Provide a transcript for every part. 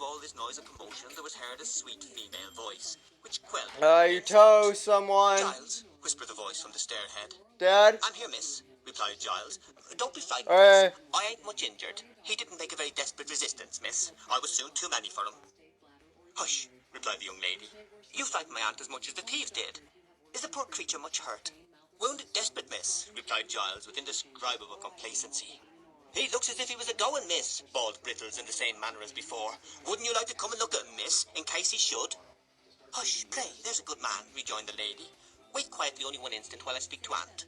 all this noise and commotion, there was heard a sweet female voice, which quelled... You tow someone. Giles, whispered the voice from the stairhead. Dad? I'm here, miss, replied Giles. Don't be frightened, miss. I ain't much injured. He didn't make a very desperate resistance, miss. I was soon too many for him. Hush, replied the young lady. You frightened my aunt as much as the thieves did. Is the poor creature much hurt? Wounded desperate, miss, replied Giles with indescribable complacency. He looks as if he was a-going, miss, bawled Brittles in the same manner as before. Wouldn't you like to come and look at him, miss, in case he should? Hush, pray, there's a good man, rejoined the lady. Wait quietly only one instant while I speak to aunt.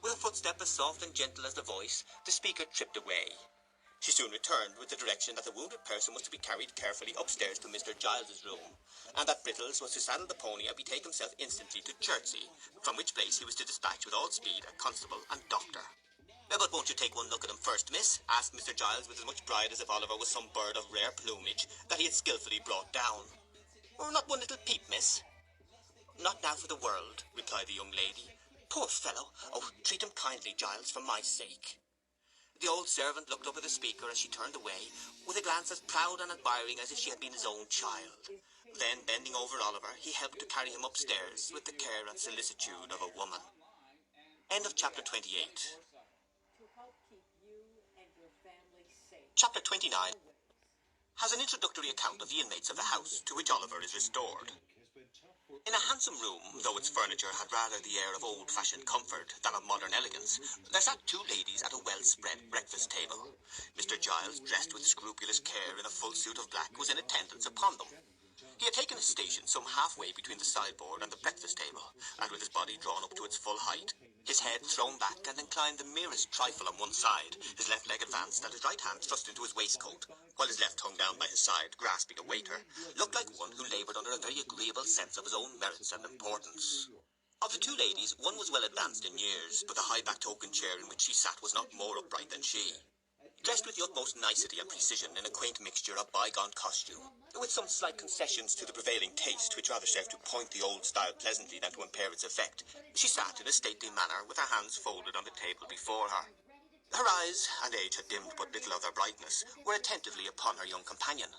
With a footstep as soft and gentle as the voice, the speaker tripped away. She soon returned with the direction that the wounded person was to be carried carefully upstairs to Mr. Giles's room, and that Brittles was to saddle the pony and betake himself instantly to Chertsey, from which place he was to dispatch with all speed a constable and doctor. But won't you take one look at him first, miss? Asked Mr. Giles with as much pride as if Oliver was some bird of rare plumage that he had skilfully brought down. Not one little peep, miss? Not now for the world, replied the young lady. Poor fellow! Oh, treat him kindly, Giles, for my sake. The old servant looked up at the speaker as she turned away, with a glance as proud and admiring as if she had been his own child. Then, bending over Oliver, he helped to carry him upstairs with the care and solicitude of a woman. End of chapter 28. Chapter 29 has an introductory account of the inmates of the house to which Oliver is restored. In a handsome room, though its furniture had rather the air of old-fashioned comfort than of modern elegance, there sat two ladies at a well-spread breakfast table. Mr. Giles, dressed with scrupulous care in a full suit of black, was in attendance upon them. He had taken his station some halfway between the sideboard and the breakfast table, and with his body drawn up to its full height, his head thrown back and inclined the merest trifle on one side, his left leg advanced and his right hand thrust into his waistcoat, while his left hung down by his side, grasping a waiter, looked like one who laboured under a very agreeable sense of his own merits and importance. Of the two ladies, one was well advanced in years, but the high-backed oaken chair in which she sat was not more upright than she. Dressed with the utmost nicety and precision in a quaint mixture of bygone costume, with some slight concessions to the prevailing taste which rather served to point the old style pleasantly than to impair its effect, she sat in a stately manner with her hands folded on the table before her. Her eyes, and age had dimmed but little of their brightness, were attentively upon her young companion.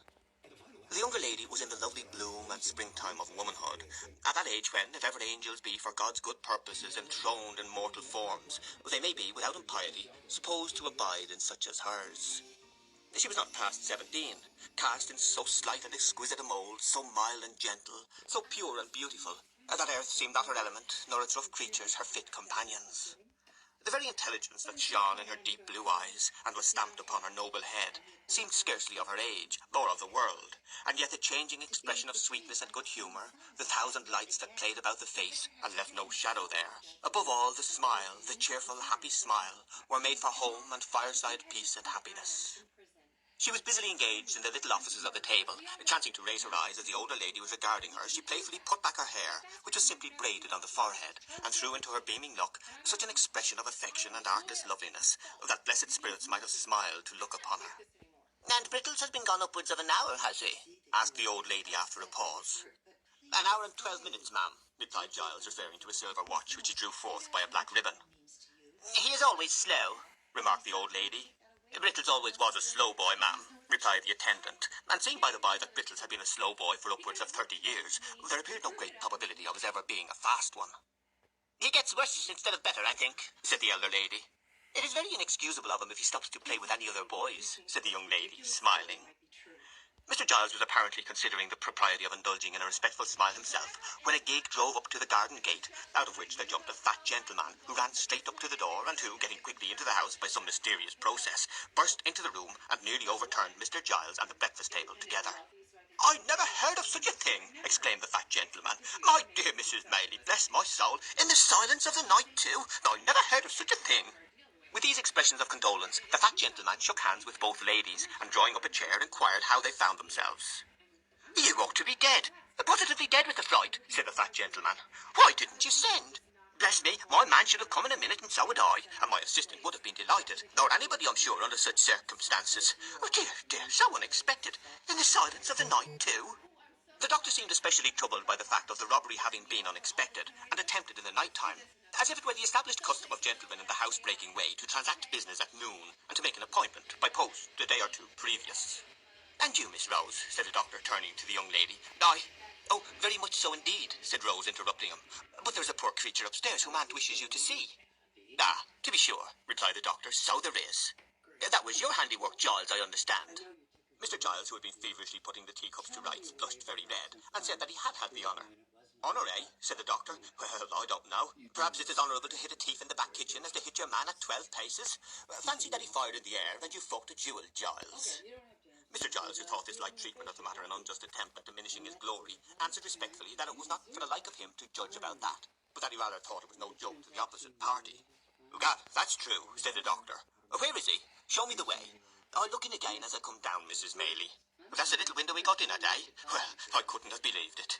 The younger lady was in the lovely bloom and springtime of womanhood, at that age when, if ever angels be for God's good purposes enthroned in mortal forms, they may be, without impiety, supposed to abide in such as hers. She was not past 17, cast in so slight and exquisite a mould, so mild and gentle, so pure and beautiful, that earth seemed not her element, nor its rough creatures her fit companions. The very intelligence that shone in her deep blue eyes, and was stamped upon her noble head, seemed scarcely of her age, or of the world, and yet the changing expression of sweetness and good humour, the thousand lights that played about the face, and left no shadow there, above all the smile, the cheerful, happy smile, were made for home and fireside peace and happiness. She was busily engaged in the little offices of the table. Chancing to raise her eyes as the older lady was regarding her, she playfully put back her hair, which was simply braided on the forehead, and threw into her beaming look such an expression of affection and artless loveliness that blessed spirits might have smiled to look upon her. "And Brittles has been gone upwards of an hour, has he?" asked the old lady after a pause. "An hour and 12 minutes, ma'am," replied Giles, referring to a silver watch which he drew forth by a black ribbon. "He is always slow," remarked the old lady. "Brittles always was a slow boy, ma'am," replied the attendant, and seeing by the by that Brittles had been a slow boy for upwards of 30 years, there appeared no great probability of his ever being a fast one. "He gets worse instead of better, I think," said the elder lady. "It is very inexcusable of him if he stops to play with any other boys," said the young lady, smiling. Mr. Giles was apparently considering the propriety of indulging in a respectful smile himself, when a gig drove up to the garden gate, out of which there jumped a fat gentleman, who ran straight up to the door, and who, getting quickly into the house by some mysterious process, burst into the room and nearly overturned Mr. Giles and the breakfast table together. "I never heard of such a thing!" exclaimed the fat gentleman. "My dear Mrs. Maylie, bless my soul, in the silence of the night too! I never heard of such a thing!" With these expressions of condolence, the fat gentleman shook hands with both ladies, and drawing up a chair, inquired how they found themselves. "You ought to be dead, positively dead with the fright," said the fat gentleman. "Why didn't you send? Bless me, my man should have come in a minute, and so would I, and my assistant would have been delighted, nor anybody, I'm sure, under such circumstances. Oh, dear, dear, so unexpected, in the silence of the night, too." The doctor seemed especially troubled by the fact of the robbery having been unexpected, and attempted in the night time, as if it were the established custom of gentlemen in the house-breaking way to transact business at noon, and to make an appointment by post a day or two previous. And you, Miss Rose, said the doctor, turning to the young lady. Oh, very much so indeed, said Rose, interrupting him. But there's a poor creature upstairs whom Aunt wishes you to see. Ah, to be sure, replied the doctor, so there is. That was your handiwork, Giles, I understand. Mr. Giles, who had been feverishly putting the teacups to rights, blushed very red, and said that he had had the honour. Honour, eh? Said the doctor. Well, I don't know. Perhaps it's as honourable to hit a thief in the back kitchen as to hit your man at 12 paces. Fancy that he fired in the air and you fucked a jewel, Giles. Mr. Giles, who thought this light treatment of the matter an unjust attempt at diminishing his glory, answered respectfully that it was not for the like of him to judge about that, but that he rather thought it was no joke to the opposite party. Gad, that's true, said the doctor. Where is he? Show me the way. I'll look in again as I come down, Mrs. Maylie. That's the little window we got in at, eh? Well, I couldn't have believed it.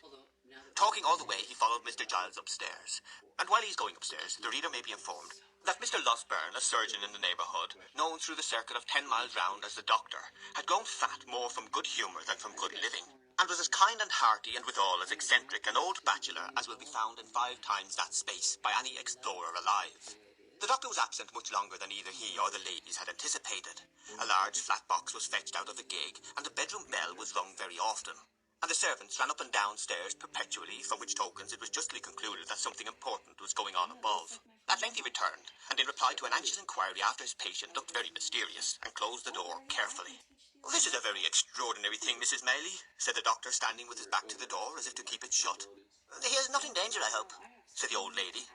Talking all the way, he followed Mr. Giles upstairs. And while he's going upstairs, the reader may be informed that Mr. Losberne, a surgeon in the neighbourhood, known through the circuit of 10 miles round as the doctor, had grown fat more from good humour than from good living, and was as kind and hearty and withal as eccentric an old bachelor as will be found in 5 times that space by any explorer alive. The doctor was absent much longer than either he or the ladies had anticipated. A large flat box was fetched out of the gig, and the bedroom bell was rung very often, and the servants ran up and down stairs perpetually, from which tokens it was justly concluded that something important was going on above. At length he returned, and in reply to an anxious inquiry after his patient, looked very mysterious, and closed the door carefully. This is a very extraordinary thing, Mrs. Maylie, said the doctor, standing with his back to the door, as if to keep it shut. He is not in danger, I hope, said the old lady.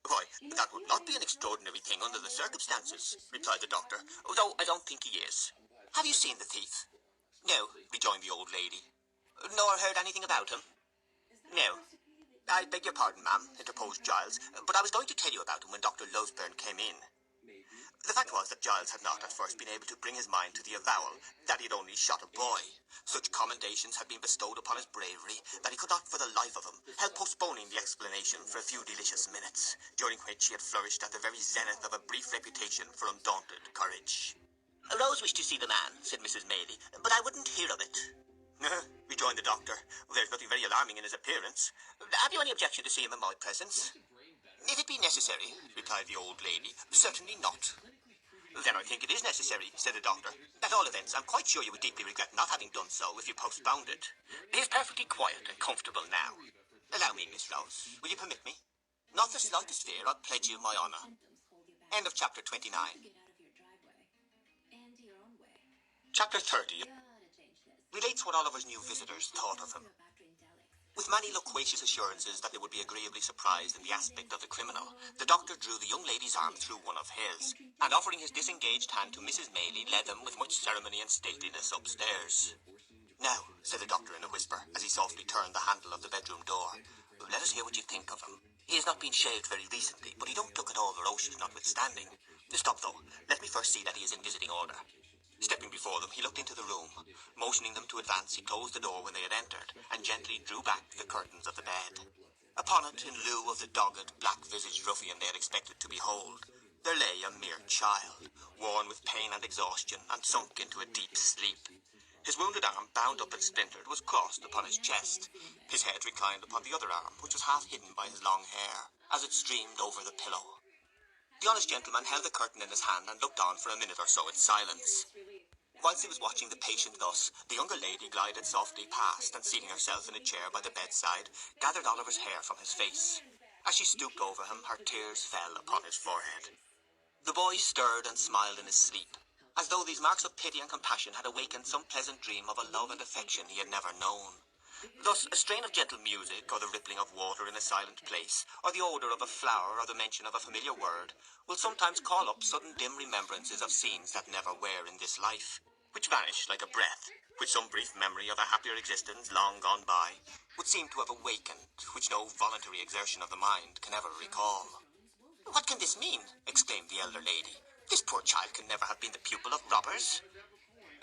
Why, that would not be an extraordinary thing under the circumstances, replied the doctor, though I don't think he is. Have you seen the thief? No, rejoined the old lady. Nor heard anything about him? No. I beg your pardon, ma'am, interposed Giles, but I was going to tell you about him when Dr. Losberne came in. The fact was that Giles had not at first been able to bring his mind to the avowal that he had only shot a boy. Such commendations had been bestowed upon his bravery that he could not for the life of him help postponing the explanation for a few delicious minutes, during which he had flourished at the very zenith of a brief reputation for undaunted courage. Rose wished to see the man, said Mrs. Maylie, but I wouldn't hear of it. Rejoined the doctor. There's nothing very alarming in his appearance. Have you any objection to see him in my presence? If it be necessary, replied the old lady, certainly not. Then I think it is necessary, said the doctor. At all events, I'm quite sure you would deeply regret not having done so if you postponed it. He is perfectly quiet and comfortable now. Allow me, Miss Rose. Will you permit me? Not the slightest fear. I'll pledge you my honour. End of chapter 29. Chapter 30 relates what Oliver's new visitors thought of him. With many loquacious assurances that they would be agreeably surprised in the aspect of the criminal, the doctor drew the young lady's arm through one of his, and offering his disengaged hand to Mrs. Maylie, led them with much ceremony and stateliness upstairs. Now, said the doctor in a whisper, as he softly turned the handle of the bedroom door, let us hear what you think of him. He has not been shaved very recently, but he don't look at all ferocious notwithstanding. Stop, though. Let me first see that he is in visiting order. Stepping before them, he looked into the room. Motioning them to advance, he closed the door when they had entered, and gently drew back the curtains of the bed. Upon it, in lieu of the dogged, black-visaged ruffian they had expected to behold, there lay a mere child, worn with pain and exhaustion, and sunk into a deep sleep. His wounded arm, bound up and splintered, was crossed upon his chest. His head reclined upon the other arm, which was half hidden by his long hair, as it streamed over the pillow. The honest gentleman held the curtain in his hand and looked on for a minute or so in silence. Whilst he was watching the patient thus, the younger lady glided softly past, and seating herself in a chair by the bedside, gathered Oliver's hair from his face. As she stooped over him, her tears fell upon his forehead. The boy stirred and smiled in his sleep, as though these marks of pity and compassion had awakened some pleasant dream of a love and affection he had never known. Thus, a strain of gentle music, or the rippling of water in a silent place, or the odour of a flower, or the mention of a familiar word, will sometimes call up sudden dim remembrances of scenes that never were in this life, which vanish like a breath, which some brief memory of a happier existence long gone by would seem to have awakened, which no voluntary exertion of the mind can ever recall. What can this mean? Exclaimed the elder lady. This poor child can never have been the pupil of robbers.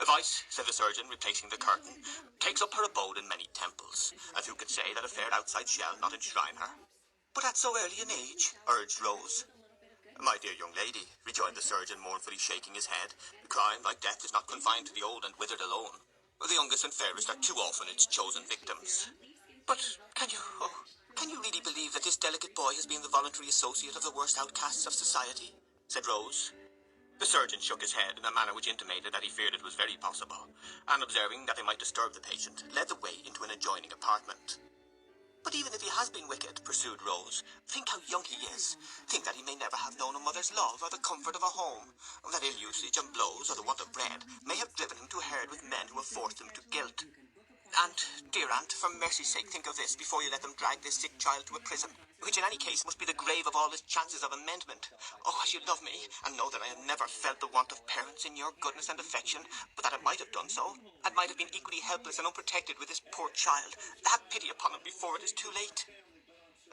Vice, said the surgeon, replacing the curtain, takes up her abode in many temples, and who can say that a fair outside shall not enshrine her? But at so early an age, urged Rose. My dear young lady, rejoined the surgeon, mournfully shaking his head, crime, like death, is not confined to the old and withered alone. The youngest and fairest are too often its chosen victims. But can you really believe that this delicate boy has been the voluntary associate of the worst outcasts of society? Said Rose. The surgeon shook his head in a manner which intimated that he feared it was very possible, and observing that they might disturb the patient, led the way into an adjoining apartment. But even if he has been wicked, pursued Rose, think how young he is. Think that he may never have known a mother's love or the comfort of a home. That ill usage and blows or the want of bread may have driven him to herd with men who have forced him to guilt. Aunt, dear aunt, for mercy's sake think of this before you let them drag this sick child to a prison, which in any case must be the grave of all his chances of amendment. Oh, as you love me, and know that I have never felt the want of parents in your goodness and affection, but that I might have done so, and might have been equally helpless and unprotected with this poor child. Have pity upon him before it is too late.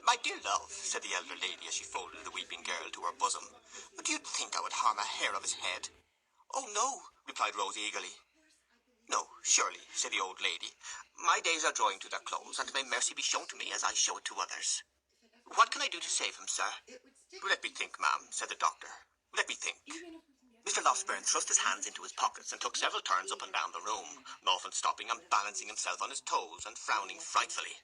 My dear love, said the elder lady as she folded the weeping girl to her bosom, do you think I would harm a hair of his head? Oh, no, replied Rose eagerly. No, surely, said the old lady. My days are drawing to their close, and may mercy be shown to me as I show it to others. What can I do to save him, sir? Let me think, ma'am, said the doctor. Let me think. Mr. Lofsburn thrust his hands into his pockets and took several turns up and down the room, often stopping and balancing himself on his toes and frowning frightfully.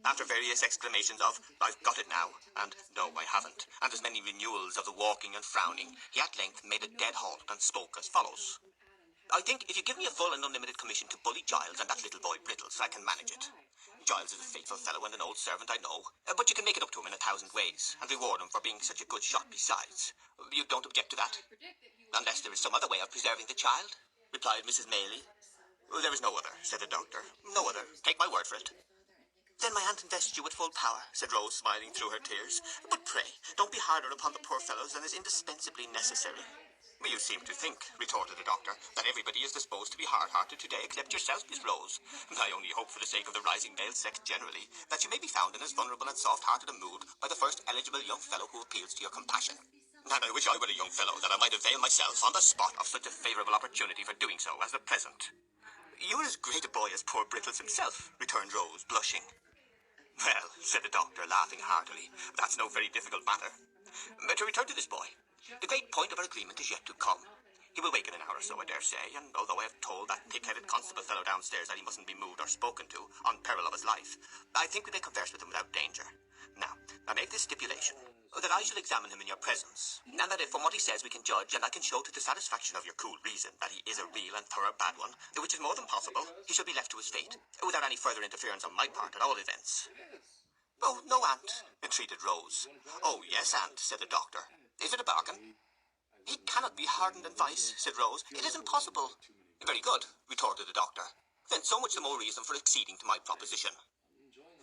After various exclamations of, I've got it now, and no, I haven't, and as many renewals of the walking and frowning, he at length made a dead halt and spoke as follows. I think if you give me a full and unlimited commission to bully Giles and that little boy Brittles, I can manage it. Giles is a faithful fellow and an old servant, I know, but you can make it up to him in 1,000 ways, and reward him for being such a good shot besides. You don't object to that? Unless there is some other way of preserving the child, replied Mrs. Maylie. There is no other, said the doctor. No other. Take my word for it. Then my aunt invests you with full power, said Rose, smiling through her tears. But pray, don't be harder upon the poor fellows than is indispensably necessary. You seem to think, retorted the doctor, that everybody is disposed to be hard-hearted today except yourself, Miss Rose. I only hope for the sake of the rising male sex generally, that you may be found in as vulnerable and soft-hearted a mood by the first eligible young fellow who appeals to your compassion. And I wish I were a young fellow that I might avail myself on the spot of such a favourable opportunity for doing so as the present. You are as great a boy as poor Brittles himself, returned Rose, blushing. Well, said the doctor, laughing heartily, that's no very difficult matter. But to return to this boy, the great point of our agreement is yet to come. He will wake in an hour or so, I dare say, and although I have told that thick-headed constable fellow downstairs that he mustn't be moved or spoken to, on peril of his life, I think we may converse with him without danger. Now, I make this stipulation, that I shall examine him in your presence, and that if from what he says we can judge, and I can show to the satisfaction of your cool reason that he is a real and thorough bad one, which is more than possible, he shall be left to his fate, without any further interference on my part at all events. Oh, no, aunt, entreated Rose. Oh, yes, aunt, said the doctor. Is it a bargain? He cannot be hardened in vice, said Rose. It is impossible. Very good, retorted the doctor. Then so much the more reason for acceding to my proposition.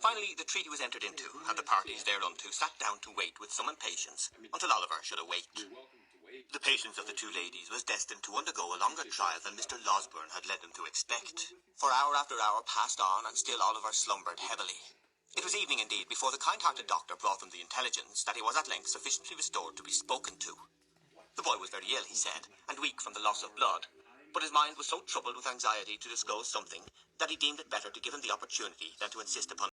Finally, the treaty was entered into, and the parties thereunto sat down to wait with some impatience until Oliver should awake. The patience of the two ladies was destined to undergo a longer trial than Mr. Losberne had led them to expect. For hour after hour passed on, and still Oliver slumbered heavily. It was evening indeed before the kind-hearted doctor brought them the intelligence that he was at length sufficiently restored to be spoken to. The boy was very ill, he said, and weak from the loss of blood, but his mind was so troubled with anxiety to disclose something that he deemed it better to give him the opportunity than to insist upon